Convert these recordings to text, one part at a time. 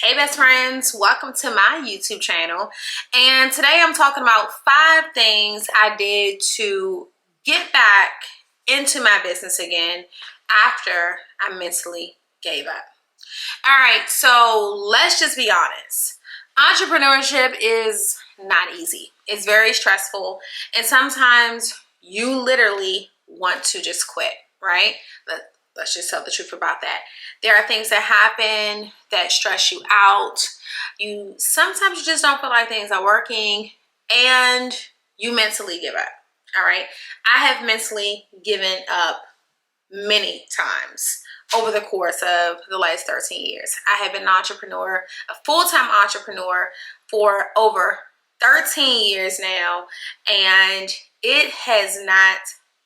Hey best friends, welcome to my YouTube channel. And today I'm talking about 5 things I did to get back into my business again after I mentally gave up. All right, so let's just be honest. Entrepreneurship is not easy. It's very stressful, and sometimes you literally want to just quit, right? Let's just tell the truth about that. There are things that happen that stress you out. Sometimes you just don't feel like things are working and you mentally give up. All right. I have mentally given up many times over the course of the last 13 years. I have been an entrepreneur, a full-time entrepreneur for over 13 years now, and it has not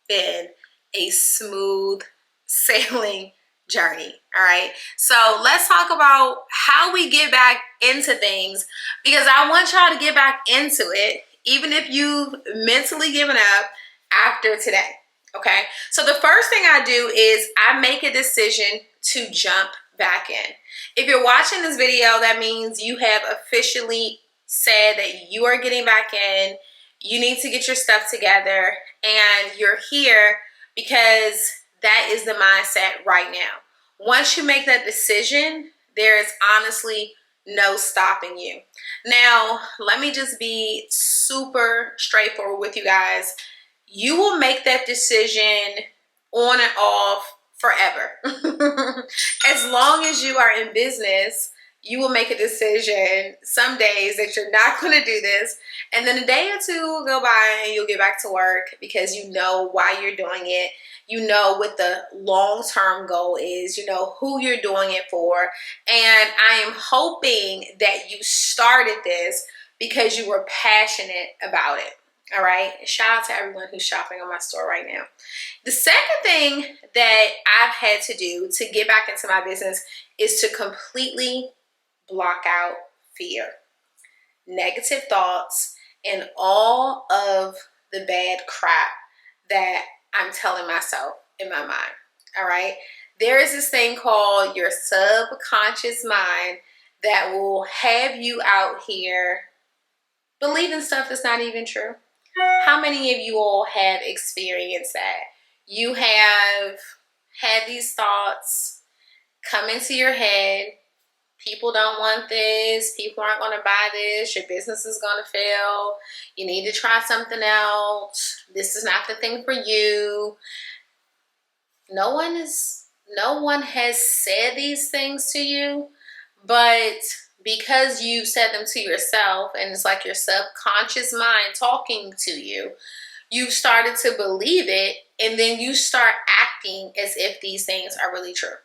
been a smooth sailing journey. All right, so let's talk about how we get back into things, because I want y'all to get back into it even if you've mentally given up after today. Okay, so the first thing I do is I make a decision to jump back in. If you're watching this video, that means you have officially said that you are getting back in. You need to get your stuff together, and you're here because that is the mindset right now. Once you make that decision, there is honestly no stopping you. Now, let me just be super straightforward with you guys. You will make that decision on and off forever. As long as you are in business, you will make a decision some days that you're not going to do this, and then a day or two will go by and you'll get back to work because you know why you're doing it. You know what the long-term goal is. You know who you're doing it for. And I am hoping that you started this because you were passionate about it. All right. Shout out to everyone who's shopping on my store right now. The second thing that I've had to do to get back into my business is to completely block out fear, negative thoughts, and all of the bad crap that I'm telling myself in my mind. All right. There is this thing called your subconscious mind that will have you out here believing stuff that's not even true. How many of you all have experienced that? You have had these thoughts come into your head. People don't want this. People aren't going to buy this. Your business is going to fail. You need to try something else. This is not the thing for you. No one has said these things to you, but because you said them to yourself, and it's like your subconscious mind talking to you, you've started to believe it, and then you start acting as if these things are really true.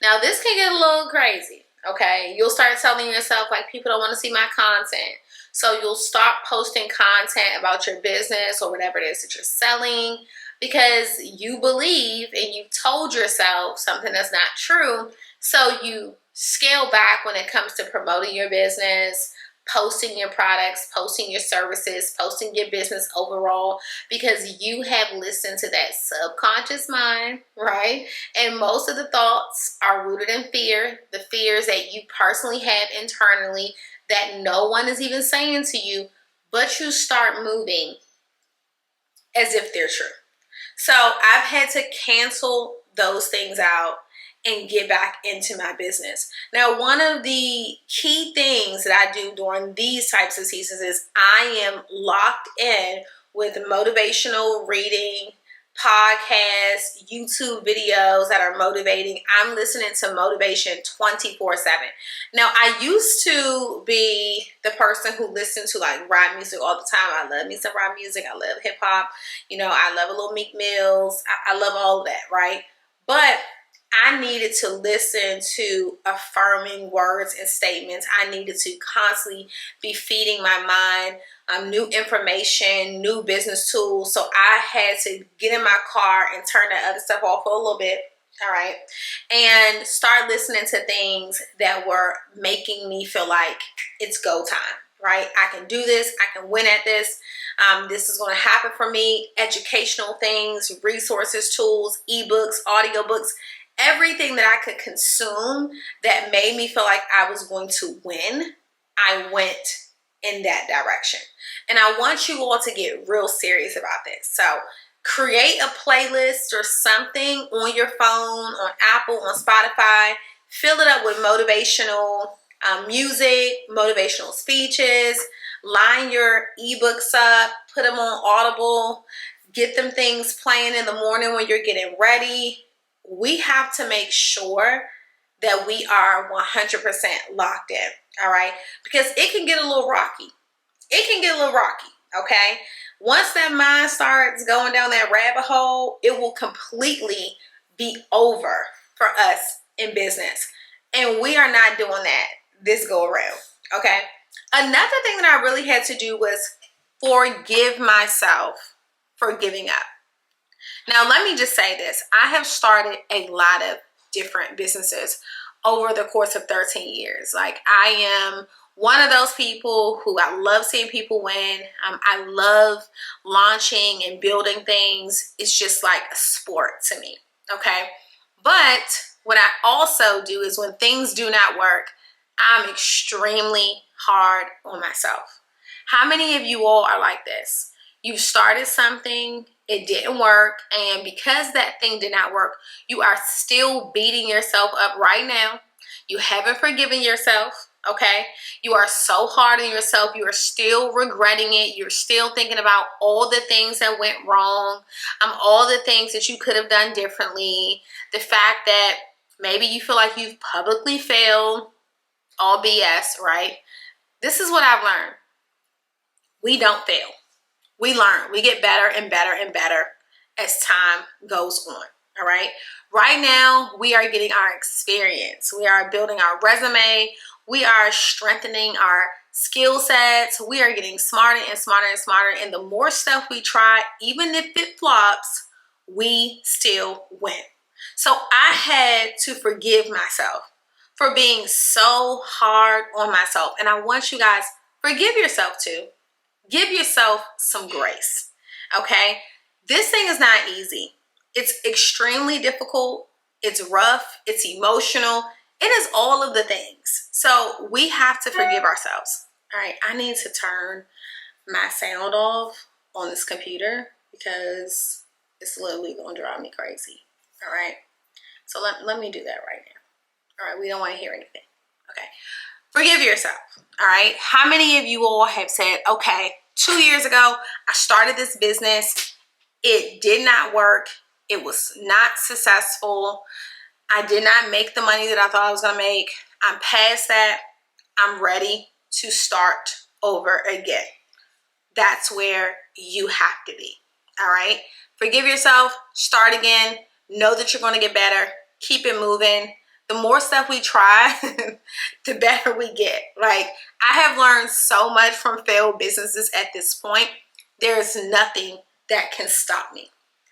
Now, this can get a little crazy, okay? You'll start telling yourself, like, people don't want to see my content. So you'll stop posting content about your business or whatever it is that you're selling because you believe and you told yourself something that's not true. So you scale back when it comes to promoting your business, posting your products, posting your services, posting your business overall, because you have listened to that subconscious mind, right? And most of the thoughts are rooted in fear, the fears that you personally have internally that no one is even saying to you, but you start moving as if they're true. So I've had to cancel those things out and get back into my business. Now, one of the key things that I do during these types of seasons is I am locked in with motivational reading, podcasts, YouTube videos that are motivating. I'm listening to motivation 24/7. Now, I used to be the person who listened to like rap music all the time. I love me some rap music. I love hip hop. You know, I love a little Meek Mills. I love all of that, right? But I needed to listen to affirming words and statements. I needed to constantly be feeding my mind new information, new business tools. So I had to get in my car and turn that other stuff off for a little bit, all right, and start listening to things that were making me feel like it's go time, right? I can do this. I can win at this. This is going to happen for me. Educational things, resources, tools, ebooks, audiobooks, everything that I could consume that made me feel like I was going to win, I went in that direction. And I want you all to get real serious about this. So create a playlist or something on your phone, on Apple, on Spotify. Fill it up with motivational music, motivational speeches. Line your ebooks up, put them on Audible, get them things playing in the morning when you're getting ready. We have to make sure that we are 100% locked in, all right? Because it can get a little rocky. It can get a little rocky, okay? Once that mind starts going down that rabbit hole, it will completely be over for us in business. And we are not doing that this go around, okay? Another thing that I really had to do was forgive myself for giving up. Now, let me just say this. I have started a lot of different businesses over the course of 13 years. Like, I am one of those people who I love seeing people win. I love launching and building things. It's just like a sport to me, okay? But what I also do is when things do not work, I'm extremely hard on myself. How many of you all are like this? You started something, it didn't work, and because that thing did not work, you are still beating yourself up right now. You haven't forgiven yourself, okay? You are so hard on yourself. You are still regretting it. You're still thinking about all the things that went wrong, all the things that you could have done differently, the fact that maybe you feel like you've publicly failed, all BS, right? This is what I've learned. We don't fail. We learn. We get better and better and better as time goes on, all right? Right now, we are getting our experience. We are building our resume. We are strengthening our skill sets. We are getting smarter and smarter and smarter. And the more stuff we try, even if it flops, we still win. So I had to forgive myself for being so hard on myself. And I want you guys, forgive yourself too. Give yourself some grace, okay? This thing is not easy. It's extremely difficult. It's rough. It's emotional. It is all of the things. So we have to forgive ourselves. All right, I need to turn my sound off on this computer because it's literally going to drive me crazy. All right, so let me do that right now. All right, we don't want to hear anything. Okay, forgive yourself. All right, how many of you all have said, okay, 2 years ago, I started this business. It did not work. It was not successful. I did not make the money that I thought I was going to make. I'm past that. I'm ready to start over again. That's where you have to be. All right. Forgive yourself. Start again. Know that you're going to get better. Keep it moving. The more stuff we try, the better we get. Like, I have learned so much from failed businesses at this point. There's nothing that can stop me.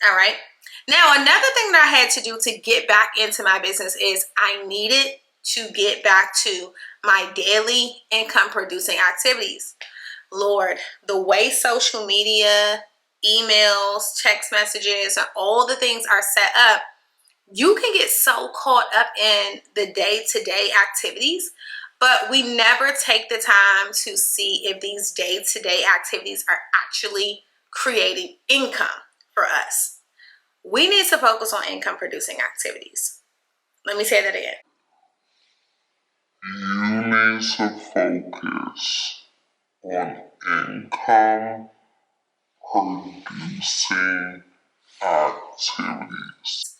All right. Now, another thing that I had to do to get back into my business is I needed to get back to my daily income producing activities. Lord, the way social media, emails, text messages, and all the things are set up, you can get so caught up in the day-to-day activities, but we never take the time to see if these day-to-day activities are actually creating income for us. We need to focus on income producing activities. Let me say that again. You need to focus on income producing activities.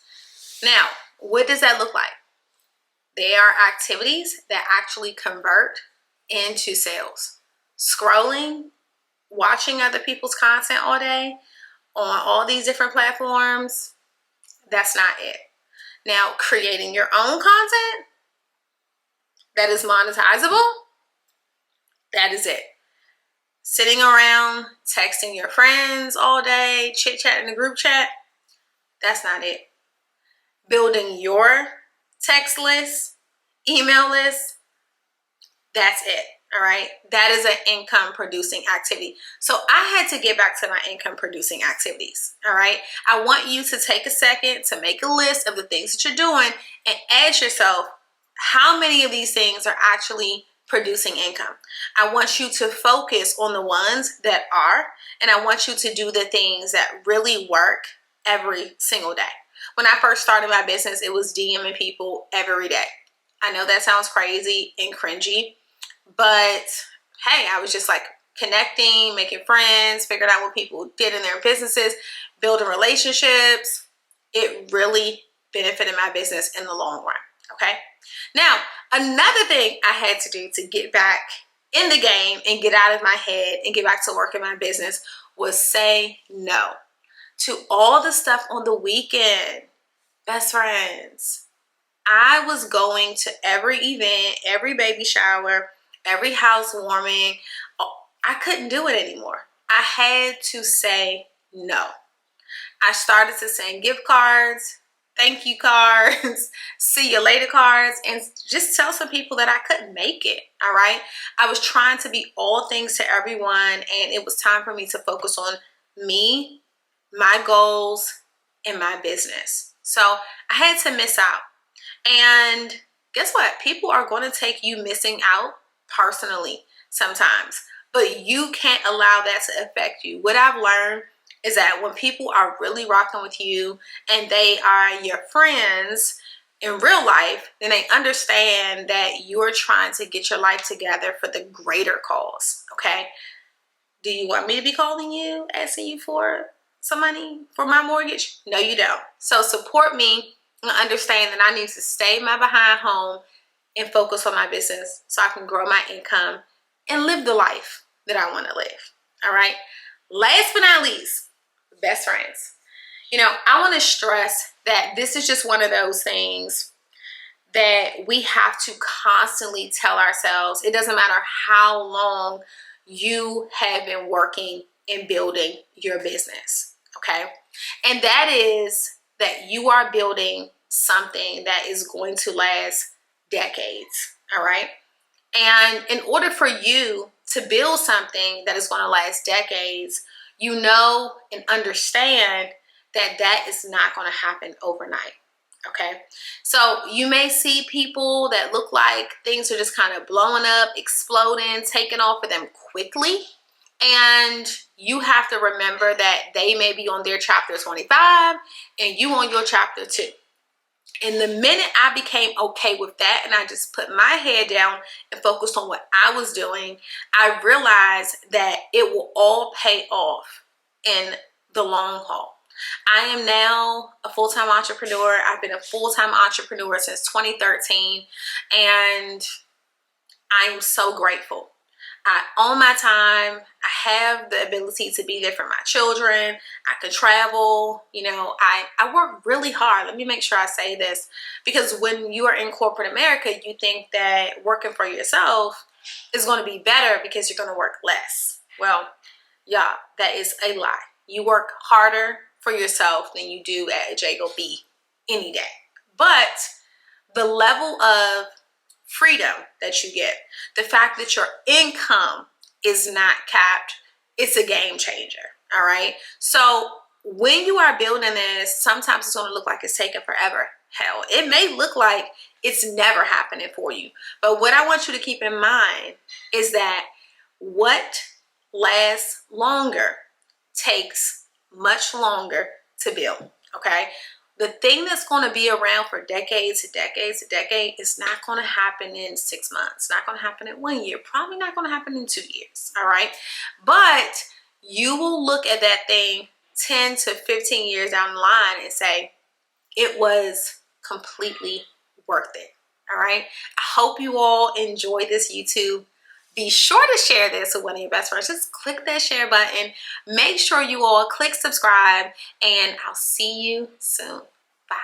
Now, what does that look like? They are activities that actually convert into sales. Scrolling, watching other people's content all day on all these different platforms, that's not it. Now, creating your own content that is monetizable, that is it. Sitting around texting your friends all day, chit-chat in the group chat, that's not it. Building your text list, email list, that's it. All right, that is an income producing activity. So I had to get back to my income producing activities. All right, I want you to take a second to make a list of the things that you're doing and ask yourself, how many of these things are actually producing income? I want you to focus on the ones that are, and I want you to do the things that really work every single day. When I first started my business, it was DMing people every day. I know that sounds crazy and cringy, but hey, I was just like connecting, making friends, figuring out what people did in their businesses, building relationships. It really benefited my business in the long run. Okay. Now, another thing I had to do to get back in the game and get out of my head and get back to work in my business was say no to all the stuff on the weekend. Best friends, I was going to every event, every baby shower, every housewarming. I couldn't do it anymore. I had to say no. I started to send gift cards, thank you cards, see you later cards, and just tell some people that I couldn't make it. All right. I was trying to be all things to everyone, and it was time for me to focus on me, my goals, and my business. So I had to miss out. And guess what? People are going to take you missing out personally sometimes, but you can't allow that to affect you. What I've learned is that when people are really rocking with you and they are your friends in real life, then they understand that you're trying to get your life together for the greater cause. Okay. Do you want me to be calling you, asking you for some money for my mortgage? No, you don't. So support me and understand that I need to stay my behind home and focus on my business so I can grow my income and live the life that I want to live. All right. Last but not least, best friends. I want to stress that this is just one of those things that we have to constantly tell ourselves. It doesn't matter how long you have been working and building your business, okay? And that is that you are building something that is going to last decades, all right? And in order for you to build something that is going to last decades, you know and understand that that is not going to happen overnight. Okay, so you may see people that look like things are just kind of blowing up, exploding, taking off of them quickly. And you have to remember that they may be on their chapter 25 and you on your chapter 2. And the minute I became okay with that and I just put my head down and focused on what I was doing, I realized that it will all pay off in the long haul. I am now a full-time entrepreneur. I've been a full-time entrepreneur since 2013, and I'm so grateful. I own my time. I have the ability to be there for my children. I can travel. I work really hard. Let me make sure I say this, because when you are in corporate America, you think that working for yourself is going to be better because you're going to work less. Well, yeah, that is a lie. You work harder for yourself than you do at a Jago B any day. But the level of freedom that you get, the fact that your income is not capped, it's a game changer. All right. So when you are building this, sometimes it's going to look like it's taking forever. Hell, it may look like it's never happening for you. But what I want you to keep in mind is that what lasts longer takes much longer to build. Okay. The thing that's going to be around for decades to decades to decade is not going to happen in 6 months. Not going to happen in 1 year. Probably not going to happen in 2 years. All right. But you will look at that thing 10 to 15 years down the line and say, it was completely worth it. All right. I hope you all enjoy this YouTube. Be sure to share this with one of your best friends. Just click that share button. Make sure you all click subscribe, and I'll see you soon. Bye.